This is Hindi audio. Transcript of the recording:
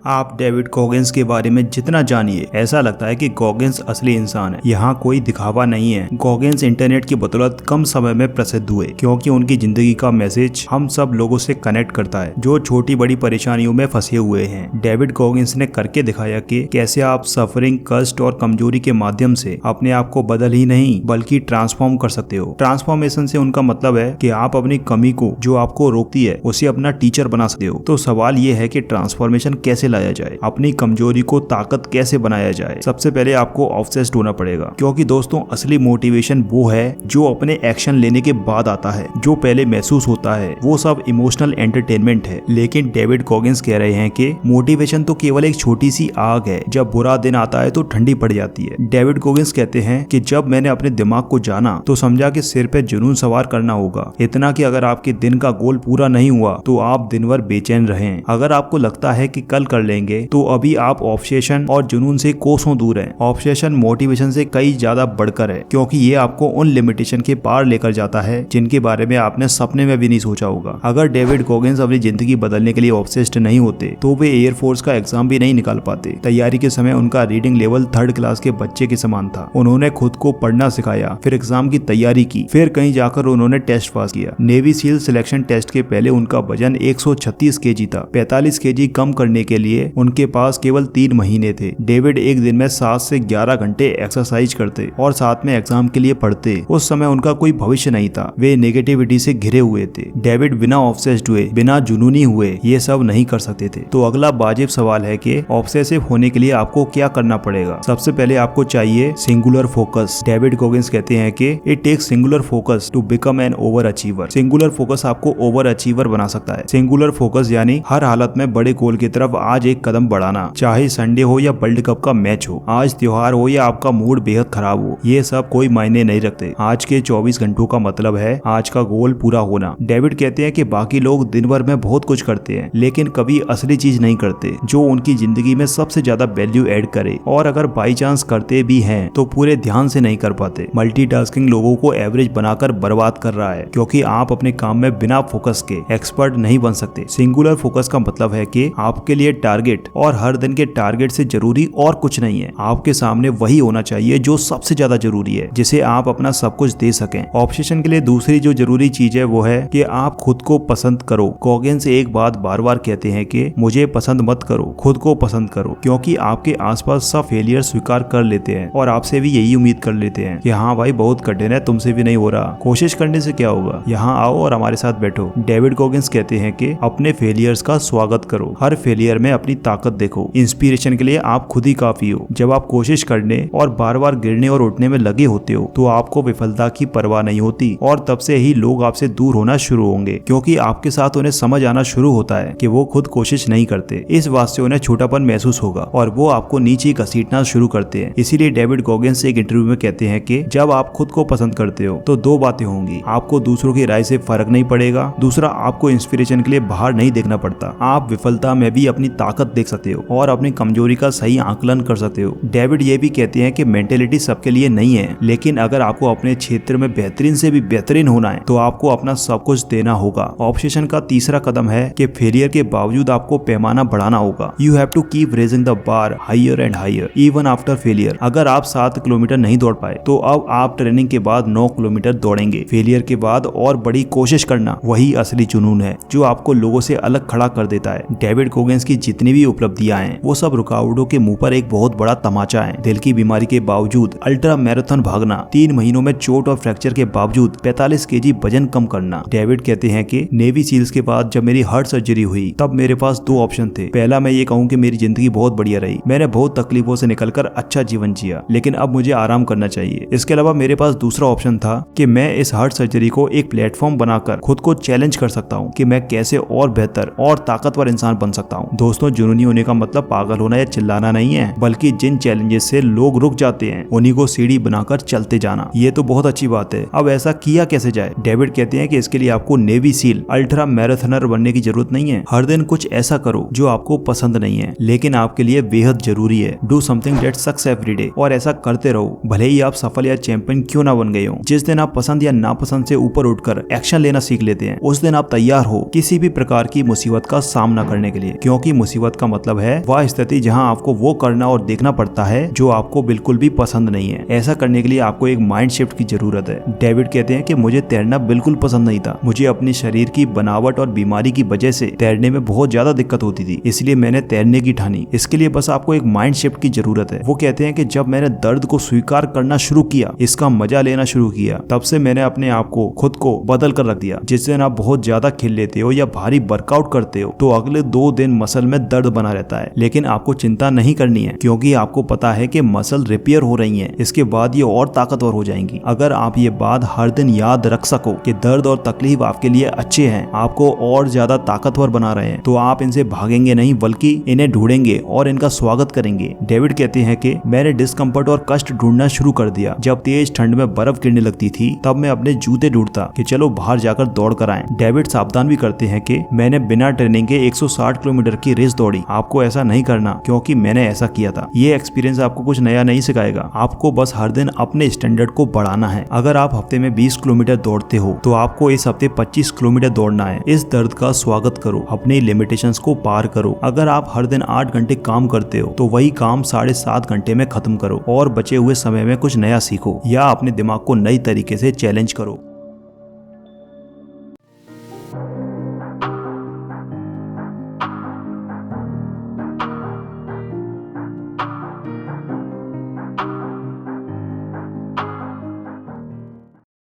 आप डेविड गॉगिंस के बारे में जितना जानिए ऐसा लगता है कि गॉगिंस असली इंसान है। यहाँ कोई दिखावा नहीं है। गॉगिंस इंटरनेट की बदौलत कम समय में प्रसिद्ध हुए क्योंकि उनकी जिंदगी का मैसेज हम सब लोगों से कनेक्ट करता है जो छोटी बड़ी परेशानियों में फंसे हुए हैं। डेविड गॉगिंस ने करके दिखाया कि कैसे आप सफरिंग, कष्ट और कमजोरी के माध्यम से अपने आप को बदल ही नहीं बल्कि ट्रांसफॉर्म कर सकते हो। ट्रांसफॉर्मेशन से उनका मतलब है कि आप अपनी कमी को जो आपको रोकती है उसे अपना टीचर बना सकते हो। तो सवाल ये है कि ट्रांसफॉर्मेशन कैसे लाया जाए, अपनी कमजोरी को ताकत कैसे बनाया जाए। सबसे पहले आपको ऑब्सेस्ड होना पड़ेगा क्योंकि दोस्तों असली मोटिवेशन वो है जो अपने एक्शन लेने के बाद आता है। जो पहले महसूस होता है वो सब इमोशनल एंटरटेनमेंट है। लेकिन डेविड गॉगिंस कह रहे हैं कि मोटिवेशन तो केवल एक छोटी सी आग है, जब बुरा दिन आता है तो ठंडी पड़ जाती है। डेविड गॉगिंस कहते हैं कि जब मैंने अपने दिमाग को जाना तो समझा कि सिर पे जुनून सवार करना होगा, इतना कि अगर आपके दिन का गोल पूरा नहीं हुआ तो आप दिन भर बेचैन रहें। अगर आपको लगता है कि कल कर लेंगे तो अभी आप ऑब्सेशन और जुनून से कोसों दूर हैं। ऑब्सेशन मोटिवेशन से कई ज्यादा बढ़कर है क्योंकि ये आपको उन लिमिटेशन के पार लेकर जाता है जिनके बारे में आपने सपने में भी नहीं सोचा होगा। अगर डेविड गॉगिंस अपनी जिंदगी बदलने के लिए ऑब्सेस्ड नहीं होते तो वे एयरफोर्स का एग्जाम भी नहीं निकाल पाते। तैयारी के समय उनका रीडिंग लेवल 3rd क्लास के बच्चे के समान था। उन्होंने खुद को पढ़ना सिखाया, फिर एग्जाम की तैयारी की, फिर कहीं जाकर उन्होंने टेस्ट पास किया। नेवी सील सिलेक्शन टेस्ट के पहले उनका वजन 136 केजी था। 45 केजी कम करने के लिए उनके पास केवल 3 महीने थे। डेविड एक दिन में 7 से 11 घंटे एक्सरसाइज करते और साथ में एग्जाम के लिए पढ़ते। उस समय उनका कोई भविष्य नहीं था, वे नेगेटिविटी से घिरे हुए थे। डेविड बिना ऑब्सेस्ड हुए, बिना जुनूनी हुए ये सब नहीं कर सकते थे। तो अगला वाजिब सवाल है कि ऑब्सेसिव होने के लिए आपको क्या करना पड़ेगा। सबसे पहले आपको चाहिए सिंगुलर फोकस। डेविड गॉगिंस कहते हैं कि it takes singular focus to become an overachiever. Singular focus आपको ओवर अचीवर बना सकता है। सिंगुलर फोकस यानी हर हालत में बड़े गोल की तरफ आज एक कदम बढ़ाना, चाहे संडे हो या वर्ल्ड कप का मैच हो, आज त्योहार हो या आपका मूड बेहद खराब हो, ये सब कोई मायने नहीं रखते। आज के 24 घंटों का मतलब है आज का गोल पूरा होना। डेविड कहते हैं कि बाकी लोग दिन भर में बहुत कुछ करते हैं लेकिन कभी असली चीज नहीं करते जो उनकी जिंदगी में सबसे ज्यादा वैल्यू ऐड करे, और अगर बाई चांस करते भी हैं तो पूरे ध्यान से नहीं कर पाते। मल्टीटास्किंग लोगों को एवरेज बनाकर बर्बाद कर रहा है क्योंकि आप अपने काम में बिना फोकस के एक्सपर्ट नहीं बन सकते। सिंगुलर फोकस का मतलब है कि आपके लिए टारगेट और हर दिन के टारगेट से जरूरी और कुछ नहीं है। आपके सामने वही होना चाहिए जो सबसे ज्यादा जरूरी है, जिसे आप अपना सब कुछ दे सकें। ऑब्सेशन के लिए दूसरी जो जरूरी चीज है वो है कि आप खुद को पसंद करो। गॉगिंस एक बात बार बार कहते हैं कि मुझे पसंद मत करो, खुद को पसंद करो, क्योंकि आपके आसपास सब फेलियर स्वीकार कर लेते हैं और आपसे भी यही उम्मीद कर लेते हैं कि हाँ भाई बहुत कठिन है, तुमसे भी नहीं हो रहा, कोशिश करने से क्या होगा, यहाँ आओ और हमारे साथ बैठो। डेविड गॉगिंस कहते हैं कि अपने फेलियर्स का स्वागत करो, हर फेलियर में अपनी ताकत देखो। इंस्पिरेशन के लिए आप खुद ही काफी हो। जब आप कोशिश करने और बार बार गिरने और उठने में लगे होते हो तो आपको विफलता की परवाह नहीं होती, और तब से ही लोग आपसे दूर होना शुरू होंगे क्योंकि आपके साथ उन्हें समझ आना शुरू होता है कि वो खुद कोशिश नहीं करते। इस बात से उन्हें छोटापन महसूस होगा और वो आपको नीचे घसीटना शुरू करते हैं। इसीलिए डेविड गॉगिंस एक इंटरव्यू में कहते हैं कि जब आप खुद को पसंद करते हो तो 2 बातें होंगी, आपको दूसरों की राय से फर्क नहीं पड़ेगा, दूसरा आपको इंस्पिरेशन के लिए बाहर नहीं देखना पड़ता। आप विफलता में भी अपनी ताकत देख सकते हो और अपनी कमजोरी का सही आकलन कर सकते हो। डेविड ये भी कहते हैं कि मेंटेलिटी सबके लिए नहीं है, लेकिन अगर आपको अपने क्षेत्र में बेहतरीन से भी बेहतरीन होना है तो आपको अपना सब कुछ देना होगा। ऑब्सेशन का तीसरा कदम है कि फेलियर के बावजूद आपको पैमाना बढ़ाना होगा। You have to keep raising the bar higher and higher even after failure. अगर आप 7 किलोमीटर नहीं दौड़ पाए तो अब आप ट्रेनिंग के बाद 9 किलोमीटर दौड़ेंगे। फेलियर के बाद और बड़ी कोशिश करना वही असली जुनून है जो आपको लोगों से अलग खड़ा कर देता है। डेविड गॉगिंस की जितनी भी उपलब्धियां हैं वो सब रुकावटों के मुंह पर एक बहुत बड़ा तमाचा है। दिल की बीमारी के बावजूद अल्ट्रा मैराथन भागना, 3 महीनों में चोट और फ्रैक्चर के बावजूद 45 केजी वजन कम करना। डेविड कहते हैं कि नेवी सील्स के बाद जब मेरी हार्ट सर्जरी हुई तब मेरे पास 2 ऑप्शन थे। पहला, मैं ये कहूँ कि मेरी जिंदगी बहुत बढ़िया रही, मैंने बहुत तकलीफों से निकलकर अच्छा जीवन जिया, लेकिन अब मुझे आराम करना चाहिए। इसके अलावा मेरे पास दूसरा ऑप्शन था कि मैं इस हार्ट सर्जरी को एक प्लेटफॉर्म बनाकर खुद को चैलेंज कर सकता हूँ कि मैं कैसे और बेहतर और ताकतवर इंसान बन सकता हूँ। दोस्तों, जुनूनी होने का मतलब पागल होना या चिल्लाना नहीं है, बल्कि जिन चैलेंजेस से लोग रुक जाते हैं उन्हीं को सीढ़ी बनाकर चलते जाना। ये तो बहुत अच्छी बात है। अब ऐसा किया कैसे जाए? डेविड कहते हैं कि इसके लिए आपको नेवी सील अल्ट्रा मैराथनर बनने की जरूरत नहीं है। हर दिन कुछ ऐसा करो जो आपको पसंद नहीं है लेकिन आपके लिए बेहद जरूरी है। Do something that sucks every day, और ऐसा करते रहो भले ही आप सफल या चैंपियन क्यों ना बन गए हो। जिस दिन आप पसंद या नापसंद से ऊपर उठकर एक्शन लेना सीख लेते हैं उस दिन आप तैयार हो किसी भी प्रकार की मुसीबत का सामना करने के लिए, क्योंकि मुसीबत का मतलब है वह स्थिति जहां आपको वो करना और देखना पड़ता है जो आपको बिल्कुल भी पसंद नहीं है। ऐसा करने के लिए आपको एक माइंड शिफ्ट की जरूरत है। डेविड कहते हैं कि मुझे तैरना बिल्कुल पसंद नहीं था। मुझे अपनी शरीर की बनावट और बीमारी की वजह से तैरने में बहुत ज्यादा दिक्कत होती थी, इसलिए मैंने तैरने की ठानी। इसके लिए बस आपको एक माइंड शिफ्ट की जरूरत है। वो कहते हैं कि जब मैंने दर्द को स्वीकार करना शुरू किया, इसका मजा लेना शुरू किया, तब से मैंने अपने आप को खुद को बदल कर रख दिया। जिस दिन आप बहुत ज्यादा खेल लेते हो या भारी वर्कआउट करते हो तो अगले 2 दिन मसल में दर्द बना रहता है, लेकिन आपको चिंता नहीं करनी है क्योंकि आपको पता है कि मसल रिपेयर हो रही है। इसके बाद ये और ताकतवर हो जाएंगी। अगर आप ये बात हर दिन याद रख सको कि दर्द और तकलीफ आपके लिए अच्छे हैं, आपको और ज्यादा ताकतवर बना रहे हैं, तो आप इनसे भागेंगे नहीं बल्कि इन्हें ढूंढेंगे और इनका स्वागत करेंगे। डेविड कहते हैं कि मैंने डिस्कम्फर्ट और कष्ट ढूंढना शुरू कर दिया। जब तेज ठंड में बर्फ गिरने लगती थी तब मैं अपने जूते ढूंढता कि चलो बाहर जाकर दौड़ कर आएं। डेविड सावधान भी करते हैं कि मैंने बिना ट्रेनिंग के 160 किलोमीटर की रेस दौड़ी। आपको ऐसा नहीं करना क्योंकि मैंने ऐसा किया था। ये एक्सपीरियंस आपको कुछ नया नहीं सिखाएगा, आपको बस हर दिन अपने स्टैंडर्ड को बढ़ाना है। अगर आप हफ्ते में 20 किलोमीटर दौड़ते हो तो आपको इस हफ्ते 25 किलोमीटर दौड़ना है। इस दर्द का स्वागत करो, अपनी लिमिटेशंस को पार करो। अगर आप हर दिन 8 घंटे काम करते हो तो वही काम 7.5 घंटे में खत्म करो और बचे हुए समय में कुछ नया सीखो या अपने दिमाग को नई तरीके से चैलेंज करो।